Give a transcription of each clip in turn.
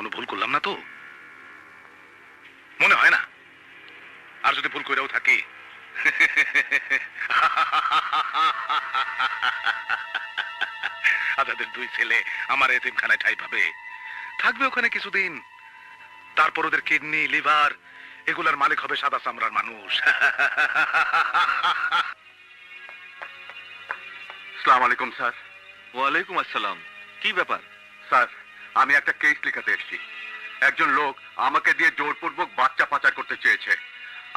কোনো ভুল করলাম না তো? মনে হয় না। আর যদি ভুল করেও থাকি, আজাদের দুই ছেলে আমার এতিমখানায় ঠাঁই পাবে, থাকবে ওখানে কিছুদিন। তারপর ওদের কিডনি, লিভার এগুলার মালিক হবে সাদা চামড়ার মানুষ। আসসালামু আলাইকুম স্যার। ওয়ালাইকুম আসসালাম। কি ব্যাপার? স্যার, আমি একটা কেস লেখাতে এসেছি। একজন লোক আমাকে দিয়ে জোরপূর্বক বাচ্চা পাচার করতে চেয়েছে।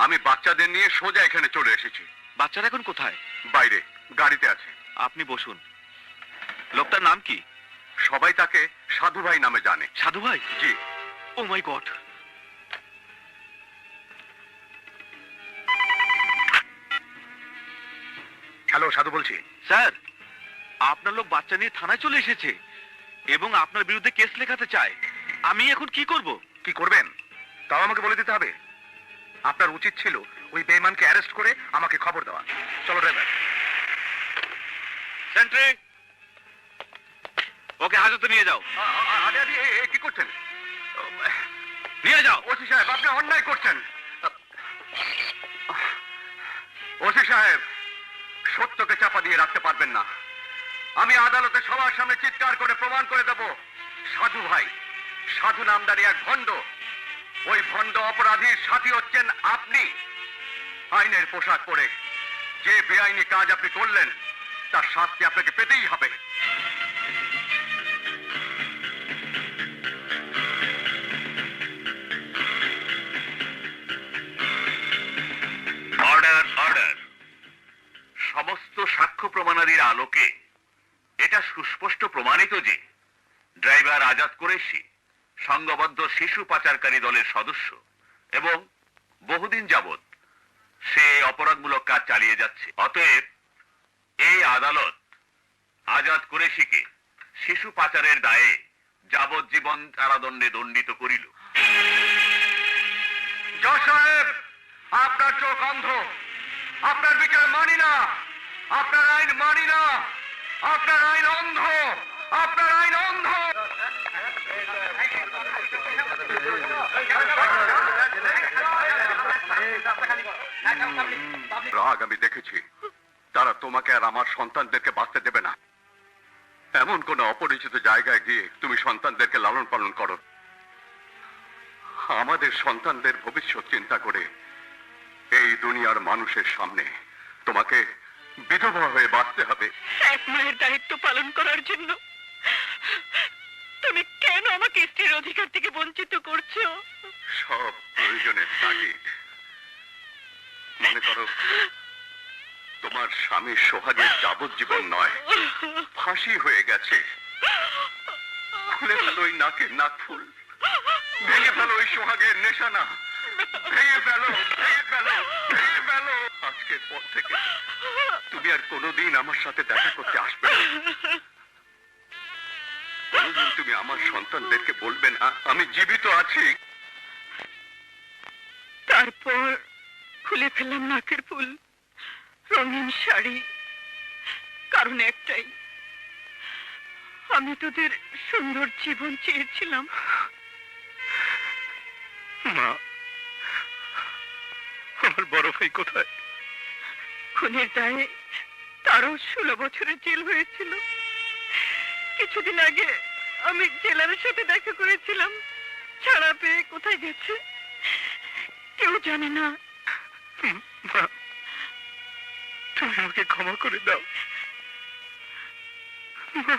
আমি বাচ্চাদের নিয়ে সোজা এখানে চলে এসেছি। বাচ্চারা এখন কোথায়? বাইরে গাড়িতে আছে। আপনি বসুন। লোকটার নাম কি? সবাই তাকে সাধু ভাই নামে জানে। সাধু ভাই? জি। ও মাই গড। হ্যালো, সাধু বলছি। স্যার, আপনার লোক বাচ্চা নিয়ে থানায় চলে এসেছে এবং আপনার বিরুদ্ধে কেস লেখাতে চায়। আমি এখন কি করব? কি করবেন তাও আমাকে বলে দিতে হবে। আপনার উচিত ছিল ওই বেঈমানকে অ্যারেস্ট করে আমাকে খবর দেওয়া। চলো ড্রাইভার। সেন্ট্রি, ওকে হাজতে নিয়ে যাও। আরে আরে, কি করছেন? নিয়ে যাও। ওসি সাহেব, আপনি অন্যায় করছেন। ওসি সাহেব, সত্যকে চাপা দিয়ে রাখতে পারবেন না। আমি আদালতে সবার সামনে চিৎকার করে প্রমাণ করে দেব, সাধু ভাই, সাধু নামদারি এক ভণ্ড। ওই ভণ্ড অপরাধীর সাথী হচ্ছেন আপনি। আইনের পোশাক পরে যে বেআইনি কাজ আপনি করলেন, তার শাস্তি আপনাকে পেতেই হবে। Order, order. সমস্ত সাক্ষ্য প্রমাণাদির আলোকে এটা সুস্পষ্ট প্রমাণিত যে ড্রাইভার আজাদ কুরেশি সংঘবদ্ধ শিশু পাচারকারী দলের সদস্য এবং বহুদিন যাবৎ সে অপরাধমূলক কাজ চালিয়ে যাচ্ছে। অতএব এই আদালত আজাদ কুরেশিকে শিশু পাচারের দায়ে যাবজ্জীবন কারাদণ্ডে দণ্ডিত করিল। জজ সাহেব, আপনার চোখ অন্ধ। আপনার বিচার মানি না, আপনার আইন মানি না, আপনার আইন অন্ধ, আপনার আইন অন্ধ। রাগ আমি দেখেছি। তারা তোমাকে আর আমার সন্তানদেরকে বাঁচতে দেবে না। এমন কোন অপরিচিত জায়গায় গিয়ে তুমি সন্তানদেরকে লালন পালন করো। আমাদের সন্তানদের ভবিষ্যৎ চিন্তা করে এই দুনিয়ার মানুষের সামনে তোমাকে বিধবা হয়ে বাঁচতে হবে। এক মায়ের দায়িত্ব পালন করার জন্য তুমি কেন আমাকে স্ত্রীর অধিকার থেকে বঞ্চিত করছো? সব প্রয়োজনের তাগিদ। মনে করো, তোমার স্বামী সোহাগের যাবজ্জীবন নয়, ফাঁসি হয়ে গেছে। খুলে ফেলো ওই নাকের নাক ফুল, ভেঙে ফেলো ওই সোহাগের নেশানা, ভেঙে ফেলো, ভেঙে ফেলো, ভেঙে ফেলো। আজকের পর থেকে তুমি আর কোনোদিন আমার সাথে দেখা করতে আসবে না। কোনোদিন তুমি আমার সন্তানদেরকে বলবে না আমি জীবিত আছি। তারপর খুলে ফেললাম নাকের ফুল, রঙিন শাড়ি। কারণ একটাই, আমি তোদের সুন্দর জীবন চেয়েছিলাম। মা, আমার বড় ভাই কোথায়? খুনের দায়ে তারও 16 বছরের জেল হয়েছিল। কিছুদিন আগে আমি জেলারের সাথে দেখা করেছিলাম। ছাড়া পেয়ে কোথায় গেছে কেউ জানে না। মা, তুমি আমাকে ক্ষমা করে দাও। মা,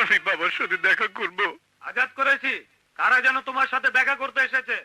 আমি বাবার সাথে দেখা করব। আজাদ করেছি, কারা যেন তোমার সাথে দেখা করতে এসেছে।